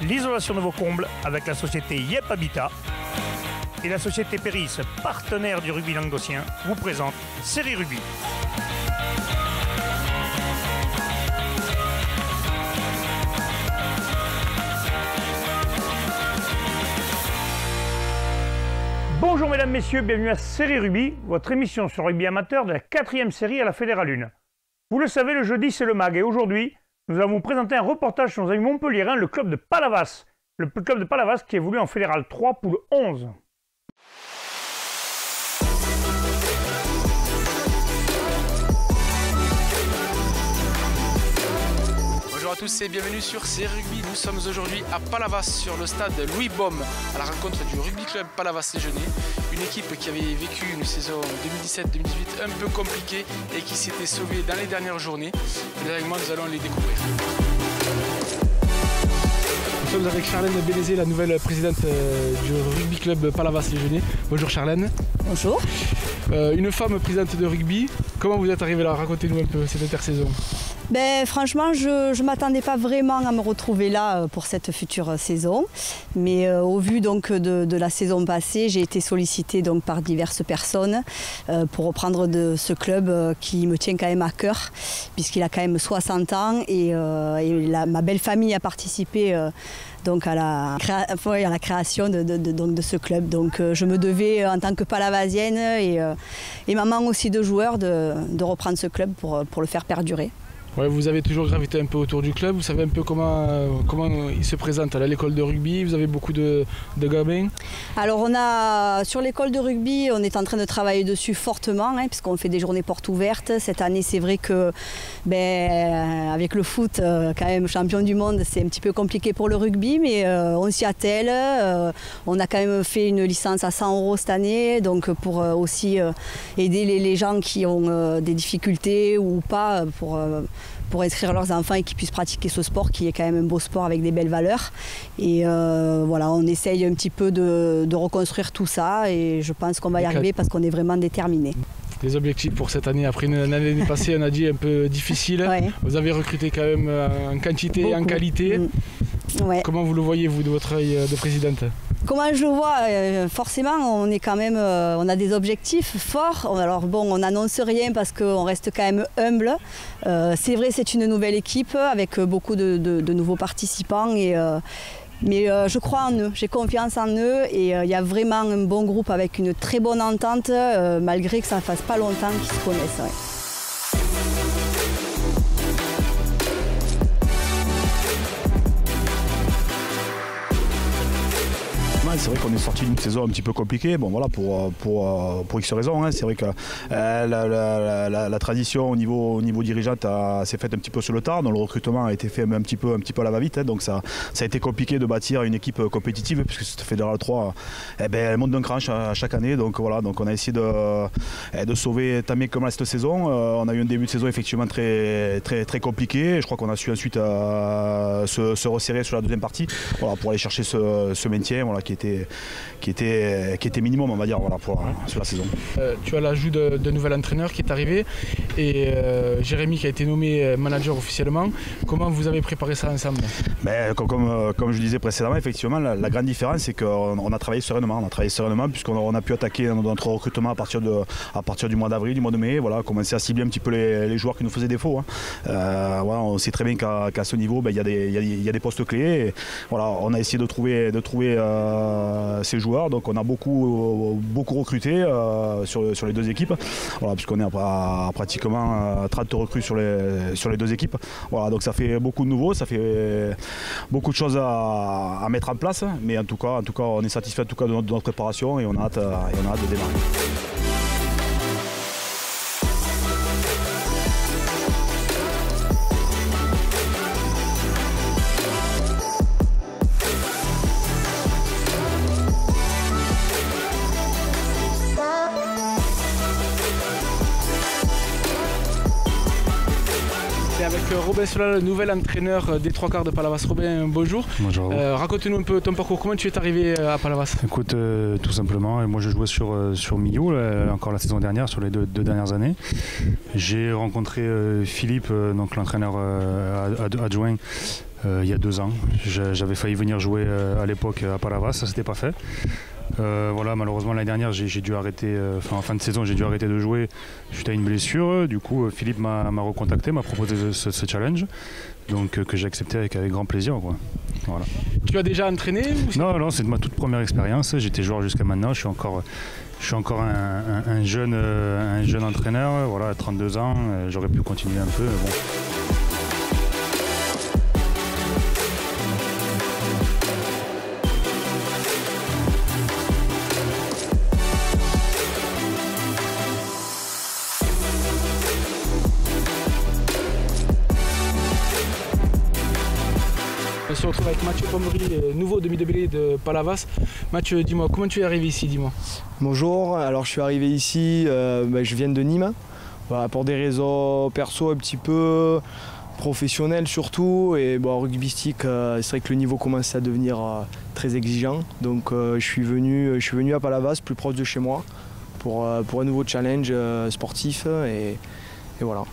l'isolation de vos combles avec la société Yep Habitat. Et la société Péris, partenaire du rugby languedocien, vous présente Série Rugby. Bonjour mesdames, messieurs, bienvenue à Série Rugby, votre émission sur rugby amateur de la 4e série à la Fédérale 1. Vous le savez, le jeudi c'est le MAG et aujourd'hui, nous allons vous présenter un reportage sur nos amis montpelliérains, le club de Palavas. Le club de Palavas qui évolue en Fédérale 3 poule 11. Bonjour à tous et bienvenue sur Série Rugby. Nous sommes aujourd'hui à Palavas sur le stade Louis Baume à la rencontre du rugby club Palavas-les-Genêts. Une équipe qui avait vécu une saison 2017-2018 un peu compliquée et qui s'était sauvée dans les dernières journées. Et avec moi, nous allons les découvrir. Nous sommes avec Charlène Bélézé, la nouvelle présidente du rugby club Palavas-les-Genêts. Bonjour Charlène. Bonjour. Une femme présidente de rugby, comment vous êtes arrivée là? Racontez-nous un peu cette intersaison. Ben, franchement, je ne m'attendais pas vraiment à me retrouver là pour cette future saison. Mais au vu donc, de la saison passée, j'ai été sollicitée donc, par diverses personnes pour reprendre de ce club qui me tient quand même à cœur, puisqu'il a quand même 60 ans et ma belle famille a participé donc à la création de ce club. Donc je me devais en tant que palavasienne et maman aussi de joueurs de reprendre ce club pour le faire perdurer. Ouais, vous avez toujours gravité un peu autour du club, vous savez un peu comment il se présente à l'école de rugby, vous avez beaucoup de gamins? Alors sur l'école de rugby, on est en train de travailler dessus fortement, puisqu'on fait des journées portes ouvertes. Cette année, c'est vrai que avec le foot, quand même champion du monde, c'est un petit peu compliqué pour le rugby, mais on s'y attelle. On a quand même fait une licence à 100 € cette année, donc pour aussi aider les gens qui ont des difficultés ou pas, pour inscrire leurs enfants et qu'ils puissent pratiquer ce sport qui est quand même un beau sport avec des belles valeurs. Et voilà, on essaye un petit peu de reconstruire tout ça et je pense qu'on va y arriver parce qu'on est vraiment déterminés. Les objectifs pour cette année, après une année passée, on a dit un peu difficile. Ouais. Vous avez recruté quand même en quantité et en qualité. Ouais. Comment vous le voyez, vous, de votre œil de présidente? Comment je le vois, forcément, on est quand même, on a des objectifs forts. Alors bon, on n'annonce rien parce qu'on reste quand même humble. C'est vrai, c'est une nouvelle équipe avec beaucoup de nouveaux participants. Mais je crois en eux, j'ai confiance en eux et il y a vraiment un bon groupe avec une très bonne entente, malgré que ça ne fasse pas longtemps qu'ils se connaissent. Ouais. C'est vrai qu'on est sorti d'une saison un petit peu compliquée, bon voilà, pour X raisons. C'est vrai que la transition au niveau dirigeant s'est faite un petit peu sur le tard, donc le recrutement a été fait un petit peu à la va-vite, donc ça a été compliqué de bâtir une équipe compétitive puisque cette Fédérale 3 elle monte d'un cran à chaque année, donc voilà, donc on a essayé de sauver tant bien que mal cette saison. On a eu un début de saison effectivement très compliqué, je crois qu'on a su ensuite se resserrer sur la deuxième partie, voilà, pour aller chercher ce maintien, voilà, qui était minimum, on va dire, voilà, sur la saison. Tu as l'ajout d'un nouvel entraîneur qui est arrivé et Jérémy qui a été nommé manager officiellement. Comment vous avez préparé ça ensemble? Comme je disais précédemment, effectivement, la grande différence, c'est qu'on a travaillé sereinement. Puisqu'on a pu attaquer notre recrutement à partir du mois d'avril, du mois de mai, voilà, commencer à cibler un petit peu les joueurs qui nous faisaient défaut. Voilà, on sait très bien qu'à ce niveau, il y a des postes clés. Et, voilà, on a essayé de trouver ces joueurs, donc on a beaucoup recruté sur les deux équipes, voilà, puisqu'on est à pratiquement 30 recrues sur les deux équipes, voilà, donc ça fait beaucoup de nouveaux, ça fait beaucoup de choses à mettre en place, mais en tout cas on est satisfait de notre préparation et on a hâte de démarrer. Avec Robin Sola, le nouvel entraîneur des trois quarts de Palavas. Robin, bonjour. Bonjour. Raconte-nous un peu ton parcours, comment tu es arrivé à Palavas? Écoute, tout simplement, moi je jouais sur Millau, encore la saison dernière, sur les deux dernières années. J'ai rencontré Philippe, donc l'entraîneur adjoint, il y a 2 ans. J'avais failli venir jouer à l'époque à Palavas, ça s'était pas fait. Voilà, malheureusement l'année dernière j'ai dû arrêter, en fin de saison j'ai dû arrêter de jouer suite à une blessure. Du coup Philippe m'a recontacté, m'a proposé ce challenge, donc que j'ai accepté avec grand plaisir, quoi. Voilà. Tu as déjà entraîné ou... Non, c'est ma toute première expérience. J'étais joueur jusqu'à maintenant, je suis encore un jeune entraîneur, voilà, à 32 ans, j'aurais pu continuer un peu, mais bon. On se retrouve avec Mathieu Pommery, nouveau demi-de-mêlée de Palavas. Mathieu, dis-moi, comment tu es arrivé ici, dis-moi? Bonjour, alors je suis arrivé ici, je viens de Nîmes, voilà, pour des raisons perso un petit peu, professionnelles surtout, et rugbystique, c'est vrai que le niveau commence à devenir très exigeant, donc je suis venu à Palavas, plus proche de chez moi, pour un nouveau challenge sportif, et voilà.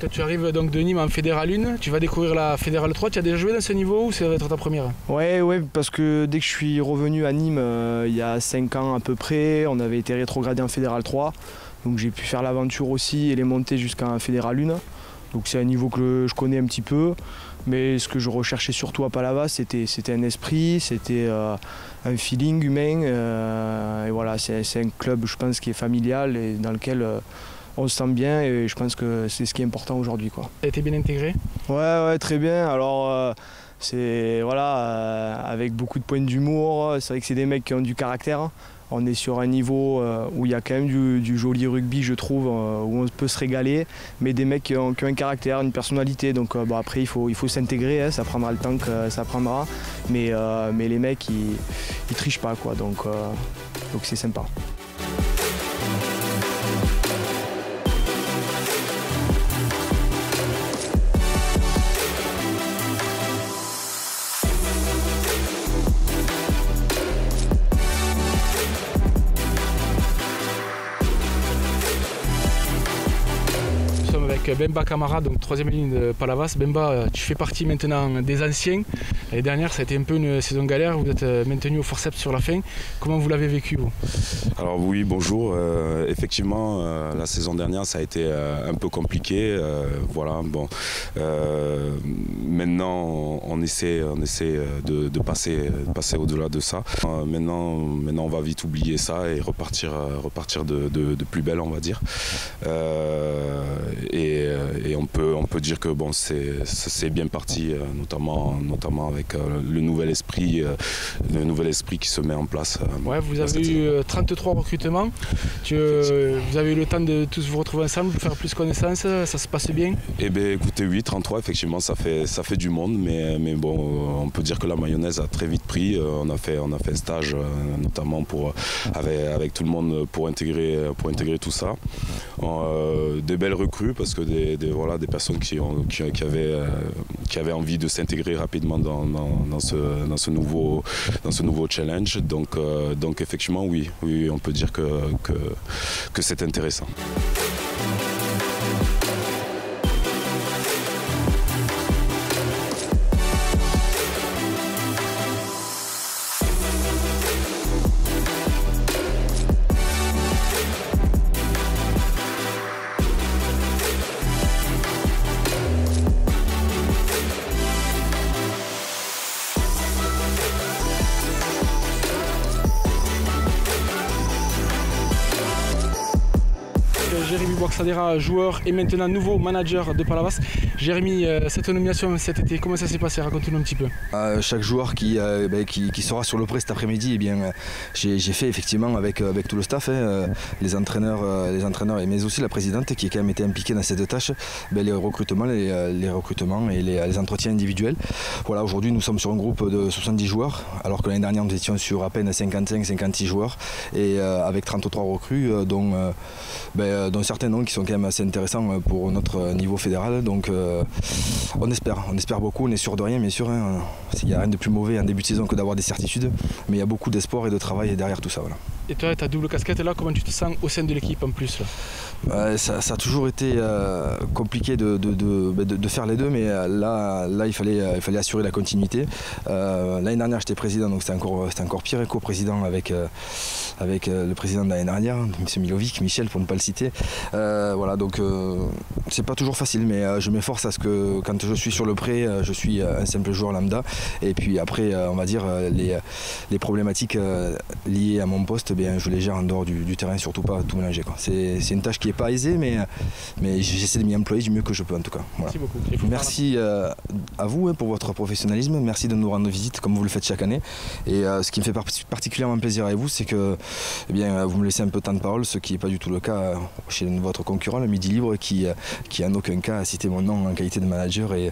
Toi, tu arrives donc de Nîmes en Fédéral 1, tu vas découvrir la Fédéral 3, tu as déjà joué dans ce niveau ou ça va être ta première? Ouais, parce que dès que je suis revenu à Nîmes il y a 5 ans à peu près, on avait été rétrogradé en Fédéral 3, donc j'ai pu faire l'aventure aussi et les monter jusqu'en Fédéral 1. Donc c'est un niveau que je connais un petit peu, mais ce que je recherchais surtout à Palavas, c'était un esprit, c'était un feeling humain, et voilà, c'est un club, je pense, qui est familial et dans lequel on se sent bien, et je pense que c'est ce qui est important aujourd'hui, quoi. Tu as été bien intégré? Ouais, très bien. Alors c'est avec beaucoup de points d'humour. C'est vrai que c'est des mecs qui ont du caractère. On est sur un niveau où il y a quand même du joli rugby, je trouve, où on peut se régaler, mais des mecs qui ont un caractère, une personnalité. Donc après il faut s'intégrer, hein, ça prendra le temps que ça prendra, mais les mecs ils trichent pas, quoi. Donc c'est sympa. Avec Bemba Camara, donc 3e ligne de Palavas. Bemba, tu fais partie maintenant des anciens. L'année dernière, ça a été un peu une saison galère. Vous êtes maintenu au forceps sur la fin. Comment vous l'avez vécu, vous? Alors oui, bonjour. Effectivement, la saison dernière, ça a été un peu compliqué. Voilà, bon. Maintenant, on essaie de passer au-delà de ça. Maintenant, on va vite oublier ça et repartir de plus belle, on va dire. Et on peut dire que bon, c'est bien parti, notamment avec le nouvel esprit qui se met en place. Ouais, vous avez eu 33 recrutements. Vous avez eu le temps de tous vous retrouver ensemble, faire plus connaissance, ça se passe bien? Eh bien écoutez, oui, 33 effectivement, ça fait du monde, mais bon, on peut dire que la mayonnaise a très vite pris. On a fait un stage notamment avec tout le monde pour intégrer tout ça. Des belles recrues, parce que des personnes qui avaient envie de s'intégrer rapidement dans ce nouveau challenge. Donc effectivement, oui, on peut dire que c'est intéressant. Jérémy Boixadera, joueur et maintenant nouveau manager de Palavas. Jérémy, cette nomination cet été, comment ça s'est passé? Raconte-nous un petit peu. Chaque joueur qui sera sur le pré cet après-midi, eh bien, j'ai fait effectivement avec tout le staff, les entraîneurs, mais aussi la présidente qui a quand même été impliquée dans cette tâche, les recrutements et les entretiens individuels. Voilà, aujourd'hui nous sommes sur un groupe de 70 joueurs, alors que l'année dernière nous étions sur à peine 55-56 joueurs, et avec 33 recrues, dont certains noms qui sont quand même assez intéressants pour notre niveau fédéral. Donc on espère beaucoup, on est sûr de rien bien sûr, hein. Il n'y a rien de plus mauvais en début de saison que d'avoir des certitudes, mais il y a beaucoup d'espoir et de travail derrière tout ça. Voilà. Et toi, ta double casquette là, comment tu te sens au sein de l'équipe en plus là? Ça a toujours été compliqué de faire les deux, mais là il fallait assurer la continuité. L'année dernière j'étais président, donc c'était encore pire, co-président avec le président de l'année dernière, M. Milovic, Michel pour ne pas le citer. Voilà, donc c'est pas toujours facile, mais je m'efforce à ce que quand je suis sur le pré, je suis un simple joueur lambda. Et puis après, on va dire, les problématiques liées à mon poste, je les gère en dehors du terrain, surtout pas tout mélanger. C'est une tâche qui n'est pas aisée, mais j'essaie de m'y employer du mieux que je peux en tout cas. Voilà. Merci beaucoup. Merci à vous pour votre professionnalisme, merci de nous rendre visite comme vous le faites chaque année. Et ce qui me fait particulièrement plaisir avec vous, c'est que vous me laissez un peu de temps de parole, ce qui n'est pas du tout le cas chez votre concurrent, le Midi Libre, qui en aucun cas a cité mon nom en qualité de manager et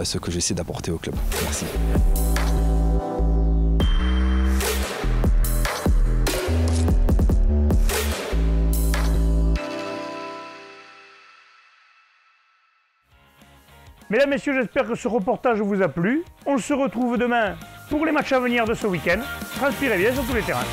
ce que j'essaie d'apporter au club. Merci. Mesdames, Messieurs, j'espère que ce reportage vous a plu. On se retrouve demain pour les matchs à venir de ce week-end. Transpirez bien sur tous les terrains.